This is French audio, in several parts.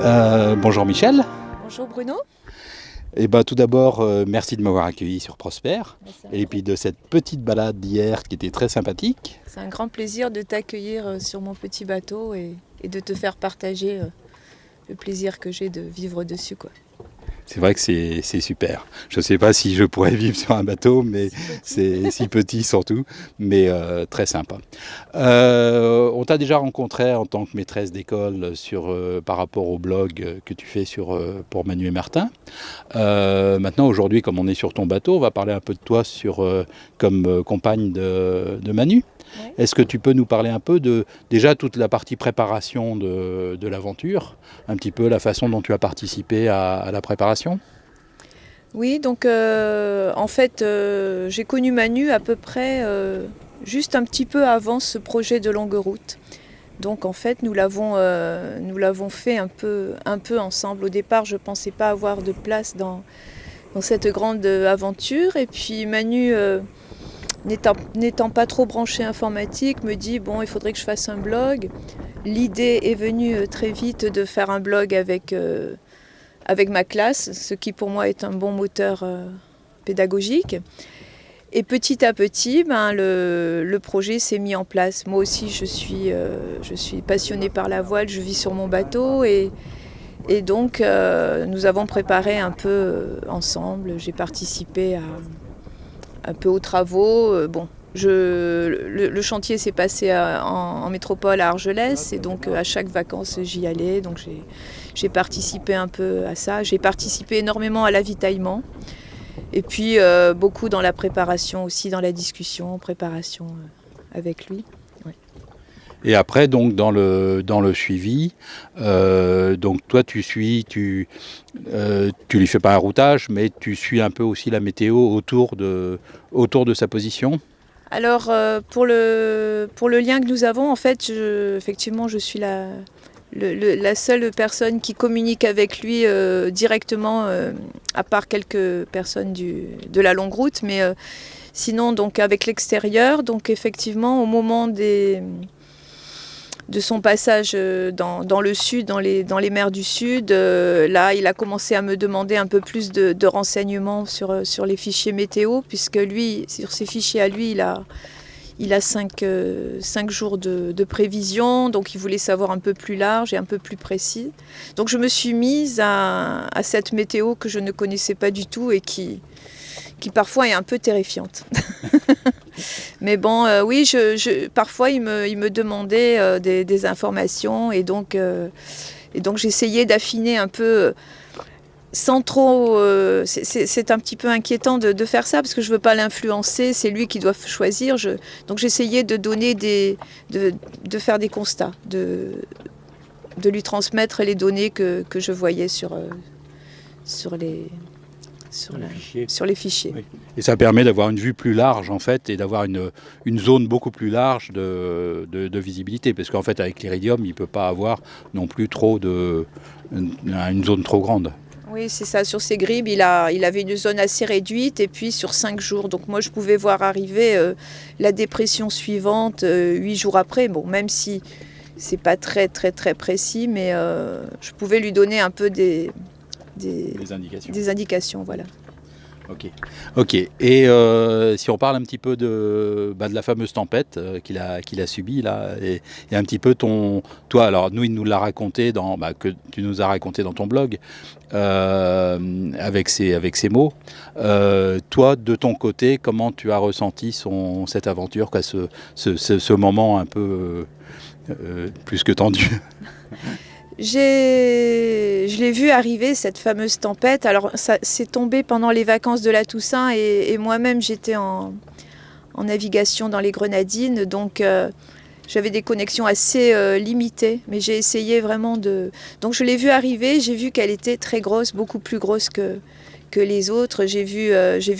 Bonjour Michel. Bonjour Bruno. Et tout d'abord, merci de m'avoir accueilli sur Prosper. Et puis C'est de cette petite balade d'hier qui était très sympathique. un grand plaisir de t'accueillir sur mon petit bateau et de te faire partager le plaisir que j'ai de vivre dessus, quoi. C'est vrai que c'est super. Je ne sais pas si je pourrais vivre sur un bateau, mais c'est si petit surtout, mais très sympa. On t'a déjà rencontré en tant que maîtresse d'école par rapport au blog que tu fais pour Manu et Martin. Maintenant, aujourd'hui, comme on est sur ton bateau, on va parler un peu de toi comme compagne de Manu. Ouais. Est-ce que tu peux nous parler un peu de déjà toute la partie préparation de l'aventure, un petit peu la façon dont tu as participé à la préparation? Oui, donc en fait, j'ai connu Manu à peu près juste un petit peu avant ce projet de longue route. Donc en fait, nous l'avons fait un peu ensemble. Au départ, je ne pensais pas avoir de place dans cette grande aventure. Et puis Manu, n'étant pas trop branché informatique, me dit bon, il faudrait que je fasse un blog. L'idée est venue très vite de faire un blog avec ma classe, ce qui pour moi est un bon moteur pédagogique. Et petit à petit, le projet s'est mis en place. Moi aussi, je suis passionnée par la voile, je vis sur mon bateau et donc nous avons préparé un peu ensemble. J'ai participé un peu aux travaux. Le chantier s'est passé en métropole à Argelès et donc à chaque vacances j'y allais. Donc j'ai participé un peu à ça. J'ai participé énormément à l'avitaillement. Et puis beaucoup dans la préparation aussi, dans la discussion, préparation avec lui. Ouais. Et après, donc dans le suivi, donc toi tu lui fais pas un routage, mais tu suis un peu aussi la météo autour de sa position. Alors pour le lien que nous avons, en fait, effectivement, je suis la seule personne qui communique avec lui directement, à part quelques personnes de la longue route, mais sinon donc avec l'extérieur. Donc effectivement, au moment de son passage dans le sud, dans les mers du sud, là il a commencé à me demander un peu plus de renseignements sur les fichiers météo, puisque lui, sur ses fichiers à lui, il a 5 jours de prévision, donc il voulait savoir un peu plus large et un peu plus précis. Donc je me suis mise à cette météo que je ne connaissais pas du tout et qui parfois est un peu terrifiante. Mais bon, oui, parfois il me demandait des informations et donc j'essayais d'affiner un peu sans trop. C'est un petit peu inquiétant de faire ça parce que je ne veux pas l'influencer, c'est lui qui doit choisir. Donc j'essayais de donner de faire des constats, de lui transmettre les données que je voyais sur les fichiers. Oui. Et ça permet d'avoir une vue plus large en fait et d'avoir une zone beaucoup plus large de visibilité, parce qu'en fait avec l'Iridium il ne peut pas avoir non plus une zone trop grande. Oui, c'est ça. Sur ses gribes, il avait une zone assez réduite et puis sur 5 jours. Donc moi, je pouvais voir arriver la dépression suivante 8 jours après. Bon, même si c'est pas très très très précis, mais je pouvais lui donner un peu des indications, voilà. Ok. Et si on parle un petit peu de la fameuse tempête qu'il a subie là, et un petit peu toi, alors nous il nous l'a raconté que tu nous as raconté dans ton blog avec ses mots. Toi, de ton côté, comment tu as ressenti cette aventure, quoi, ce moment un peu plus que tendu? Je l'ai vu arriver, cette fameuse tempête. Alors, ça c'est tombé pendant les vacances de la Toussaint et moi-même, j'étais en navigation dans les Grenadines. Donc, j'avais des connexions assez limitées. Mais j'ai essayé vraiment Donc, je l'ai vu arriver. J'ai vu qu'elle était très grosse, beaucoup plus grosse que les autres. J'ai vu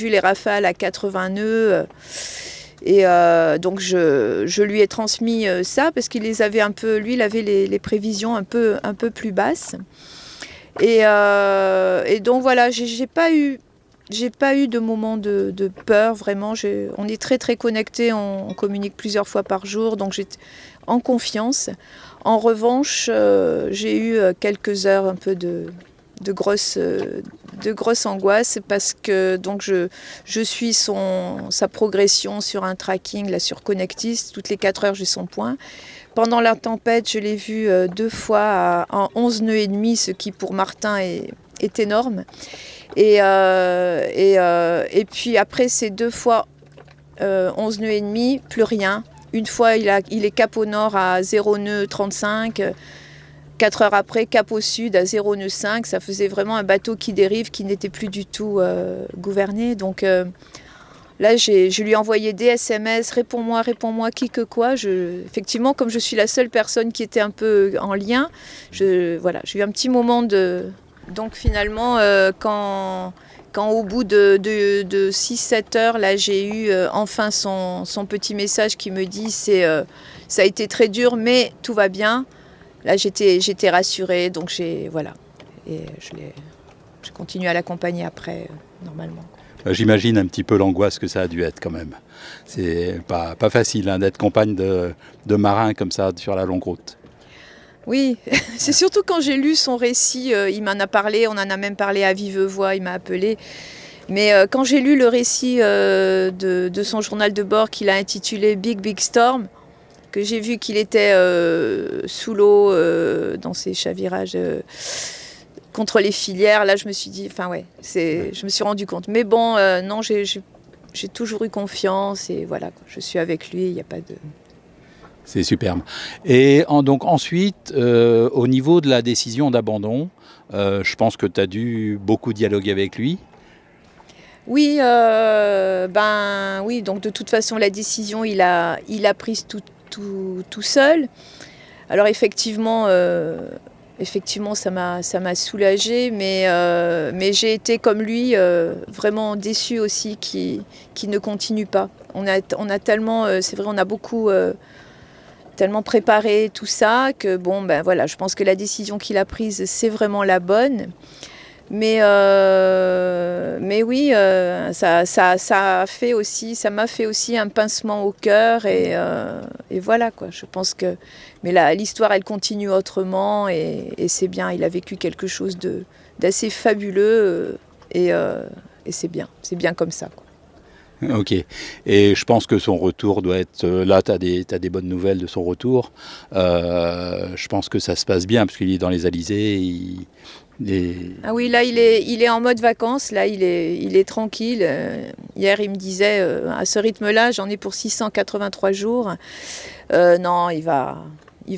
les rafales à 80 nœuds. Et donc je lui ai transmis ça parce qu'il les avait un peu, lui il avait les prévisions un peu plus basses. Et donc voilà, j'ai pas eu de moment de peur vraiment. On est très très connectés, on communique plusieurs fois par jour, donc j'étais en confiance. En revanche, j'ai eu quelques heures un peu de grosse angoisse parce que donc je suis sa progression sur un tracking là, sur Connectis. Toutes les 4 heures, j'ai son point. Pendant la tempête, je l'ai vu 2 fois en 11 nœuds et demi, ce qui pour Martin est énorme. Et puis après ces 2 fois 11 nœuds et demi, plus rien. Une fois, il est cap au nord à 0 nœud 35. 4 heures après, cap au sud à 0 nœud 5. Ça faisait vraiment un bateau qui dérive, qui n'était plus du tout gouverné. Donc là, je lui ai envoyé des SMS, réponds-moi, qui que quoi. Effectivement, comme je suis la seule personne qui était un peu en lien, j'ai eu un petit moment de... Donc finalement, quand au bout de 6-7 heures, là, j'ai eu enfin son petit message qui me dit ça a été très dur, mais tout va bien. Là, j'étais rassurée, donc voilà. Et je continue à l'accompagner après, normalement. J'imagine un petit peu l'angoisse que ça a dû être quand même. C'est pas facile d'être compagne de marin comme ça sur la longue route. Oui, c'est surtout quand j'ai lu son récit, il m'en a parlé, on en a même parlé à vive voix, il m'a appelé. Mais quand j'ai lu le récit de son journal de bord qu'il a intitulé Big Storm, que j'ai vu qu'il était sous l'eau dans ses chavirages contre les filières, là je me suis dit, je me suis rendu compte. Mais bon, non, j'ai toujours eu confiance et voilà, je suis avec lui, il n'y a pas de... C'est superbe. Et donc ensuite, au niveau de la décision d'abandon, je pense que tu as dû beaucoup dialoguer avec lui. Oui, oui, donc de toute façon la décision il a prise tout seul. Alors effectivement ça m'a soulagée, mais j'ai été comme lui vraiment déçue aussi qu'il ne continue pas. On a tellement, c'est vrai, on a beaucoup tellement préparé tout ça que bon, je pense que la décision qu'il a prise, c'est vraiment la bonne. Mais oui, ça m'a fait aussi un pincement au cœur et voilà quoi. Je pense que, mais là, l'histoire elle continue autrement et c'est bien. Il a vécu quelque chose d'assez fabuleux et c'est bien comme ça, quoi. Ok. Et je pense que son retour doit être... Là, tu as des bonnes nouvelles de son retour. Je pense que ça se passe bien, parce qu'il est dans les Alizés. Ah oui, là, il est en mode vacances. Là, il est tranquille. Hier, il me disait, à ce rythme-là, j'en ai pour 683 jours. Non, il va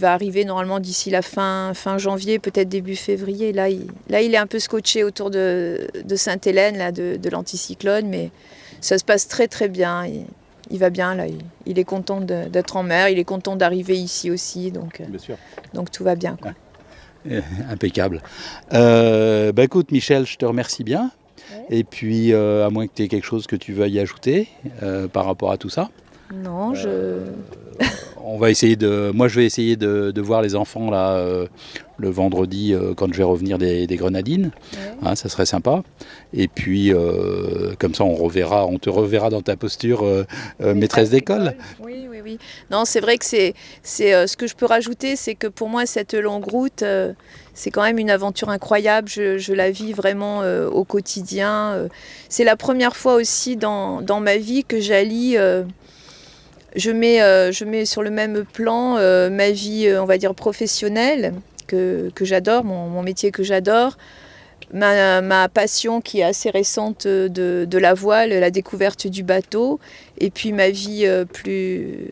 arriver normalement d'ici la fin janvier, peut-être début février. Là, il est un peu scotché autour de Sainte-Hélène, là, de l'anticyclone, mais... Ça se passe très très bien, il va bien là, il est content d'être en mer, il est content d'arriver ici aussi, donc tout va bien, quoi. Impeccable. Écoute Michel, je te remercie bien, et puis à moins que tu aies quelque chose que tu veuilles ajouter par rapport à tout ça. Non, on va essayer moi je vais essayer de voir les enfants là le vendredi quand je vais revenir des Grenadines. Ouais. Ça serait sympa. Et puis comme ça on te reverra dans ta posture maîtresse d'école. Oui. Non, c'est vrai que c'est ce que je peux rajouter, c'est que pour moi cette longue route c'est quand même une aventure incroyable. Je la vis vraiment au quotidien. C'est la première fois aussi dans ma vie que j'allie je mets sur le même plan ma vie, on va dire, professionnelle, que j'adore, mon métier que j'adore, ma passion qui est assez récente de la voile, la découverte du bateau, et puis ma vie plus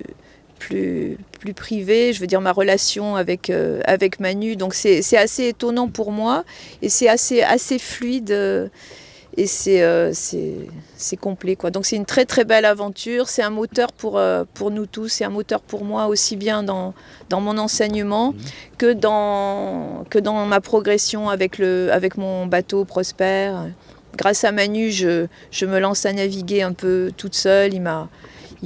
privée, je veux dire ma relation avec Manu. Donc c'est assez étonnant pour moi, et c'est assez fluide. Et c'est complet, quoi. Donc c'est une très très belle aventure, c'est un moteur pour nous tous, c'est un moteur pour moi aussi bien dans mon enseignement que dans ma progression avec mon bateau Prosper. Grâce à Manu, je me lance à naviguer un peu toute seule, il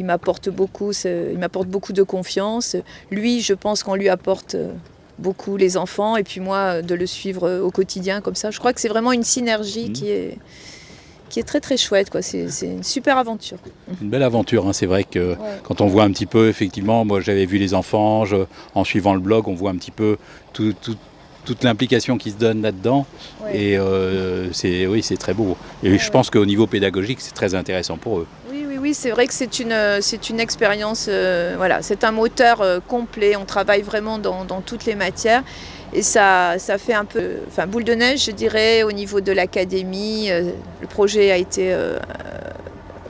m'apporte beaucoup de confiance. Lui, je pense qu'on lui apporte beaucoup, les enfants, et puis moi de le suivre au quotidien comme ça. Je crois que c'est vraiment une synergie qui qui est très très chouette, quoi. C'est une super aventure. Une belle aventure, hein. C'est vrai que Ouais. quand on voit un petit peu, effectivement, moi j'avais vu les enfants, en suivant le blog, on voit un petit peu toute l'implication qui se donne là-dedans. Ouais. Et oui, c'est très beau. Et je pense qu'au niveau pédagogique, c'est très intéressant pour eux. Oui, c'est vrai que c'est une expérience, voilà, c'est un moteur complet, on travaille vraiment dans toutes les matières et ça fait un peu, enfin, boule de neige, je dirais, au niveau de l'académie. Le projet a été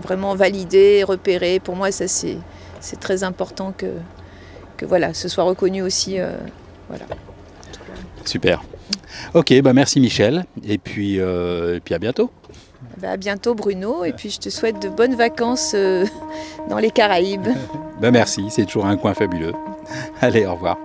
vraiment validé, repéré. Pour moi, ça c'est très important que voilà, ce soit reconnu aussi. Voilà. Super. Ok, bah merci Michel, et puis à bientôt. À bientôt Bruno, et puis je te souhaite de bonnes vacances dans les Caraïbes. Bah merci, c'est toujours un coin fabuleux. Allez, au revoir.